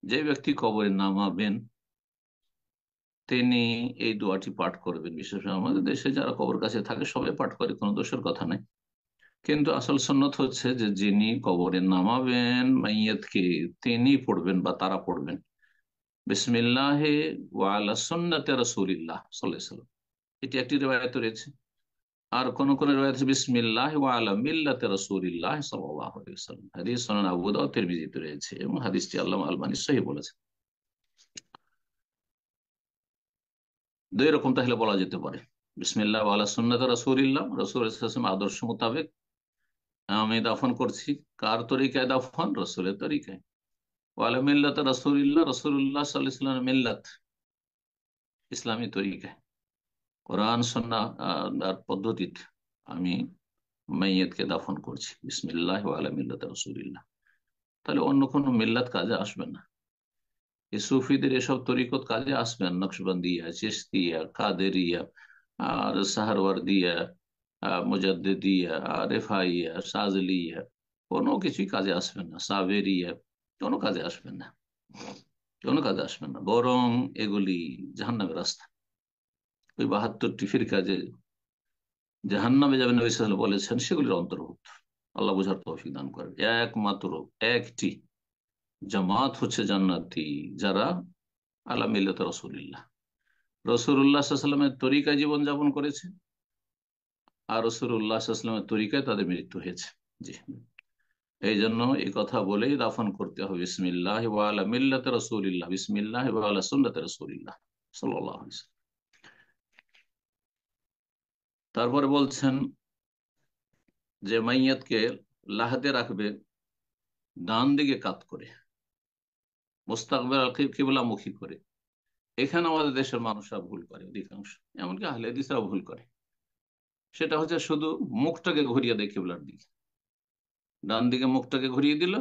যে ব্যক্তি কবরে নামাবেন তিনি এই দোয়াটি পাঠ করবেন। বিশেষ করে আমাদের দেশে যারা কবর কাছে থাকে সবাই পাঠ করে, কোনো দোষের কথা নাই। কিন্তু আসল সন্ন্যত হচ্ছে যে যিনি কবরে নামাবেন মাইয়াতকে তিনি পড়বেন বা তারা পড়বেন বিসমিল্লাহে ওয়া আলা সুন্নাতে রাসূলিল্লাহ সাল্লাল্লাহু আলাইহি ওয়াসাল্লাম। এটি একটি রিওয়ায়াত রয়েছে। আর কোন কোন রিওয়ায়াত আছে বিসমিল্লাহ ওয়া আলা মিল্লাতি রাসূলিল্লাহ সাল্লাল্লাহু আলাইহি ওয়াসাল্লাম। হাদিস সুনান আবু দাউদ তিরমিজিতে রয়েছে এবং হাদিসটি আল্লামা আলবানী সহিহ বলেছেন। দুই রকম তাহলে বলা যেতে পারে, বিসমিল্লাহ ওয়া আলা সুন্নাতি রাসূলিল্লাহ, রাসূলের সাল্লাল্লাহু আলাইহি ওয়াসাল্লাম আদর্শ মোতাবেক আমি দাফন করছি। কার তরিকায় দাফন? রাসূলের তরিকায়। ওয়া আলা মিল্লাতি রাসূলিল্লাহ, রাসূলুল্লাহ সাল্লাল্লাহু আলাইহি ওয়াসাল্লামের মিল্লাত, ইসলামী তরিকায়, কোরআন সুন্নাহ আর পদ্ধতিতে আমি মাইয়াতকে দাফন করছি বিসমিল্লাহ ওয়া আলা মিল্লাতি রাসূলিল্লাহ। তাহলে অন্য কোনো মিল্লাত কাজে আসবে না। এই সুফিদের এসব তরিকত কাজে আসবে না। নকশবন্দিয়া, চিশতিয়া, কাদেরিয়া, আর সাহারওয়ার্দিয়া, মুজাদ্দিদিয়া, রেফাইয়া, সাজলিয়া, কোনো কিছুই কাজে আসবে না। সাবেরিয়া, কোনো কাজে আসবে না, কোনো কাজে আসবে না। বরং এগুলি জাহান্নামের রাস্তা। ওই 72টি ফিরকা যে জাহান্নামে যাবেন নবী সাল্লাল্লাহু আলাইহি ওয়াসাল্লাম বলেছেন সেগুলির অন্তর্ভুক্ত। আল্লাহ বুঝার তৌফিক দান করেন। একমাত্র একটি জামাত হচ্ছে জান্নাতি, যারা আলা মিল্লাত রাসূলিল্লাহ, রাসূলুল্লাহ সাল্লাল্লাহু আলাইহি ওয়াসাল্লামের তরিকায় জীবন যাপন করেছে, আর রাসূলুল্লাহ সাল্লাল্লাহু আলাইহি ওয়াসাল্লামের তরিকায় তাদের মৃত্যু হয়েছে। জি, এই জন্য এই কথা বলেই দাফন করতে হবে বিসমিল্লাহ ওয়া আলা মিল্লাতি রাসূলিল্লাহ, বিসমিল্লাহ ওয়া আলা সুন্নাতি রাসূলিল্লাহ সাল্লাল্লাহু আলাইহি ওয়াসাল্লাম। তারপরে বলছেন যে মাইয়াতকে লাহাতে রাখবে ডান দিকে কাত করে, মুস্তাকবিল আল কিবলামুখী করে। এখানে আমাদের দেশের মানুষরা ভুল করে অধিকাংশ, এমনকি আহলে হাদিসরাও ভুল করে। সেটা হচ্ছে শুধু মুখটাকে ঘুরিয়ে দেয় কিবলার দিকে, ডান দিকে মুখটাকে ঘুরিয়ে দিল,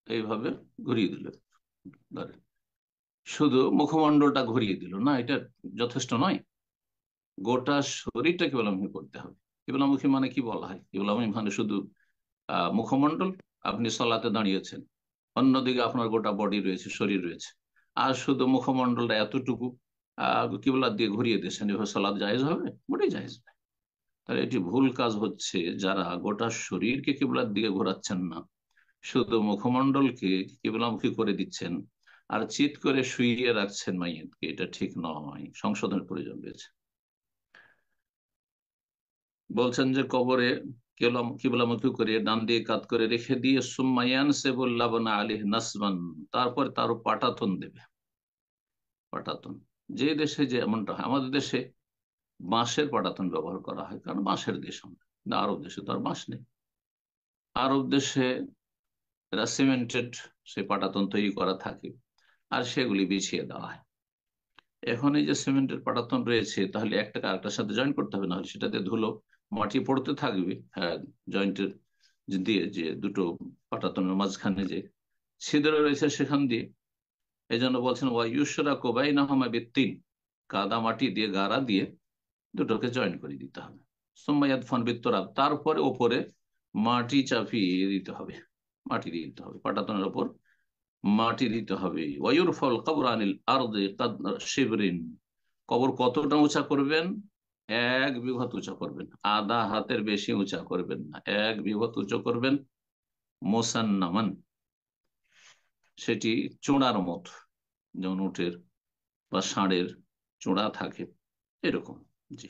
এইভাবে ঘুরিয়ে দিল, ধরেন শুধু মুখমণ্ডলটা ঘুরিয়ে দিল না, এটা যথেষ্ট নয়। গোটা শরীরটা কিবলামুখী করতে হবে। কিবলামুখী মানে কি বলা হয়? কিবলামুখী মানে শুধু মুখমণ্ডল। আপনি সলাতে দাঁড়িয়েছেন, অন্যদিকে আপনার গোটা বডি রয়েছে, শরীর রয়েছে, আর শুধু মুখমণ্ডলটা এতটুকু কিবলার দিয়ে ঘুরিয়ে দিয়েছেন, এভাবে সলাৎ জায়েজ হবে? মোটেই জায়েজ নয়। তাহলে এটি ভুল কাজ হচ্ছে। যারা গোটা শরীরকে কিবলার দিকে ঘোরাচ্ছেন না, শুধু মুখমণ্ডলকে কিবলামুখী করে দিচ্ছেন আর চিৎ করে শুইয়ে রাখছেন মাইয়াতকে, এটা ঠিক নয়, সংশোধনের প্রয়োজন রয়েছে। বলছেন যে কবরে কিবলামুখী করে ডান দিয়ে কাত করে রেখে দিয়ে সুম্মায়ান সে বললাবনা আলিহ নাসবান, তারপর তারও পাটাতন দেবে। পাটাতন, যে দেশে যে এমনটা হয়, আমাদের দেশে বাঁশের পাটাতন ব্যবহার করা হয়, কারণ বাঁশের দেশ আমরা। কিন্তু আরব দেশে তো আর বাঁশ নেই। আরব দেশে এরা সিমেন্টেড সেই পাটাতন তৈরি করা থাকে, আর সেগুলি বিছিয়ে দেওয়া হয়। এখন এই যে সিমেন্টের পাটাতন রয়েছে, তাহলে একটাকে আরেকটার সাথে জয়েন করতে হবে, নাহলে সেটাতে ধুলো মাটি পড়তে থাকবে। হ্যাঁ, জয়েন্টের দিয়ে যে দুটো পাটাতনের মাঝখানে যে ছিদ্র রয়েছে সেখান দিয়ে। এই জন্য বলছেন ওয়া ইউসরা কোবাই নাহমা বিত্তিন, কাদা মাটি দিয়ে গাড়া দিয়ে দুটোকে জয়েন করে দিতে হবে। সোম্মায়াদ ফান বিত্তরাব, তারপরে ওপরে মাটি চাপিয়ে দিতে হবে, মাটি দিয়ে দিতে হবে, পাটাতনের ওপর মাটি দিতে হবে। ওয়ায়ুরফাল কবর আনিল আরদে কাদরা শিবরিন, কবর কতটা উঁচা করবেন? 1 বিঘত উঁচা করবেন, আধা হাতের বেশি উঁচা করবেন না, 1 বিঘত উঁচু করবেন। মোসান্নামান, সেটি চূড়ার মত, যেমন উটের বা ষাঁড়ের চূড়া থাকে এরকম। জি।